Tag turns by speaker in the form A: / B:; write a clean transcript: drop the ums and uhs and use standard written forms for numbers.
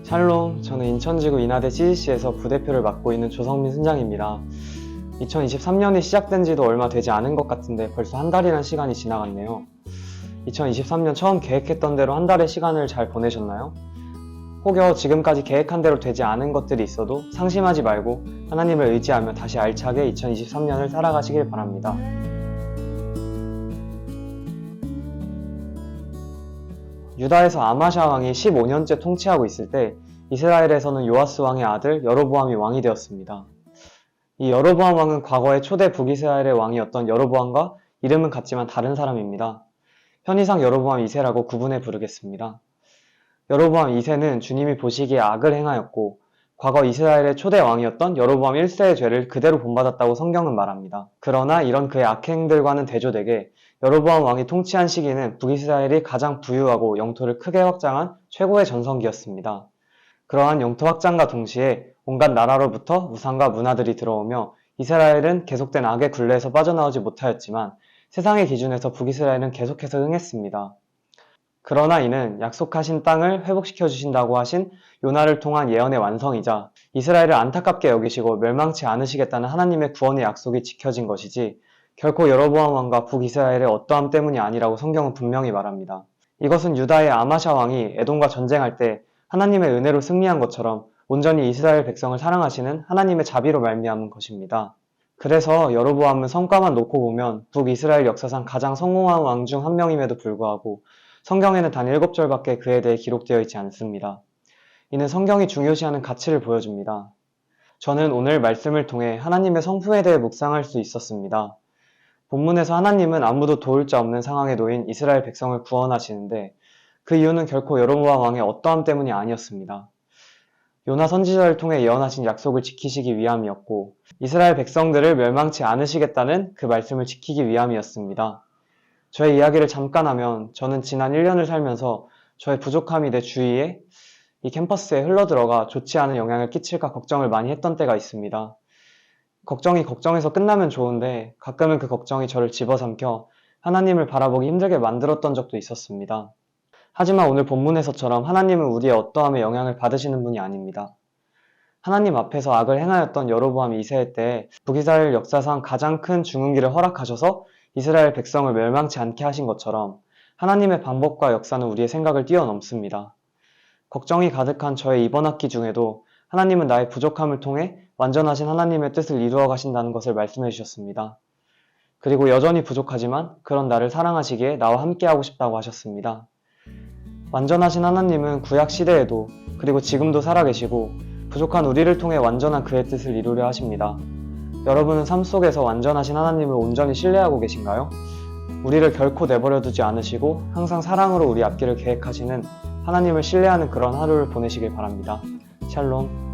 A: 샬롬, 저는 인천지구 인하대 CGC에서 부대표를 맡고 있는 조성민 순장입니다. 2023년이 시작된 지도 얼마 되지 않은 것 같은데 벌써 한 달이란 시간이 지나갔네요. 2023년 처음 계획했던 대로 한 달의 시간을 잘 보내셨나요? 혹여 지금까지 계획한 대로 되지 않은 것들이 있어도 상심하지 말고 하나님을 의지하며 다시 알차게 2023년을 살아가시길 바랍니다. 유다에서 아마샤 왕이 15년째 통치하고 있을 때 이스라엘에서는 요아스 왕의 아들 여로보암이 왕이 되었습니다. 이 여로보암 왕은 과거의 초대 북이스라엘의 왕이었던 여로보암과 이름은 같지만 다른 사람입니다. 현이상 여로보암 2세라고 구분해 부르겠습니다. 여로보암 2세는 주님이 보시기에 악을 행하였고 과거 이스라엘의 초대 왕이었던 여로보암 1세의 죄를 그대로 본받았다고 성경은 말합니다. 그러나 이런 그의 악행들과는 대조되게 여로보암 왕이 통치한 시기는 북이스라엘이 가장 부유하고 영토를 크게 확장한 최고의 전성기였습니다. 그러한 영토 확장과 동시에 온갖 나라로부터 우상과 문화들이 들어오며 이스라엘은 계속된 악의 굴레에서 빠져나오지 못하였지만 세상의 기준에서 북이스라엘은 계속해서 흥했습니다. 그러나 이는 약속하신 땅을 회복시켜 주신다고 하신 요나를 통한 예언의 완성이자 이스라엘을 안타깝게 여기시고 멸망치 않으시겠다는 하나님의 구원의 약속이 지켜진 것이지 결코 여로보암 왕과 북이스라엘의 어떠함 때문이 아니라고 성경은 분명히 말합니다. 이것은 유다의 아마샤 왕이 에돔과 전쟁할 때 하나님의 은혜로 승리한 것처럼 온전히 이스라엘 백성을 사랑하시는 하나님의 자비로 말미암은 것입니다. 그래서 여로보암은 성과만 놓고 보면 북이스라엘 역사상 가장 성공한 왕 중 한 명임에도 불구하고 성경에는 단 7절밖에 그에 대해 기록되어 있지 않습니다. 이는 성경이 중요시하는 가치를 보여줍니다. 저는 오늘 말씀을 통해 하나님의 성품에 대해 묵상할 수 있었습니다. 본문에서 하나님은 아무도 도울 자 없는 상황에 놓인 이스라엘 백성을 구원하시는데 그 이유는 결코 여로보암 왕의 어떠함 때문이 아니었습니다. 요나 선지자를 통해 예언하신 약속을 지키시기 위함이었고 이스라엘 백성들을 멸망치 않으시겠다는 그 말씀을 지키기 위함이었습니다. 저의 이야기를 잠깐 하면 저는 지난 1년을 살면서 저의 부족함이 내 주위에 이 캠퍼스에 흘러들어가 좋지 않은 영향을 끼칠까 걱정을 많이 했던 때가 있습니다. 걱정이 걱정해서 끝나면 좋은데 가끔은 그 걱정이 저를 집어삼켜 하나님을 바라보기 힘들게 만들었던 적도 있었습니다. 하지만 오늘 본문에서처럼 하나님은 우리의 어떠함에 영향을 받으시는 분이 아닙니다. 하나님 앞에서 악을 행하였던 여로보암 2세의 때 북이스라엘 역사상 가장 큰 중흥기를 허락하셔서 이스라엘 백성을 멸망치 않게 하신 것처럼 하나님의 방법과 역사는 우리의 생각을 뛰어넘습니다. 걱정이 가득한 저의 이번 학기 중에도 하나님은 나의 부족함을 통해 완전하신 하나님의 뜻을 이루어 가신다는 것을 말씀해 주셨습니다. 그리고 여전히 부족하지만 그런 나를 사랑하시기에 나와 함께하고 싶다고 하셨습니다. 완전하신 하나님은 구약 시대에도 그리고 지금도 살아계시고 부족한 우리를 통해 완전한 그의 뜻을 이루려 하십니다. 여러분은 삶 속에서 완전하신 하나님을 온전히 신뢰하고 계신가요? 우리를 결코 내버려 두지 않으시고 항상 사랑으로 우리 앞길을 계획하시는 하나님을 신뢰하는 그런 하루를 보내시길 바랍니다. 샬롬.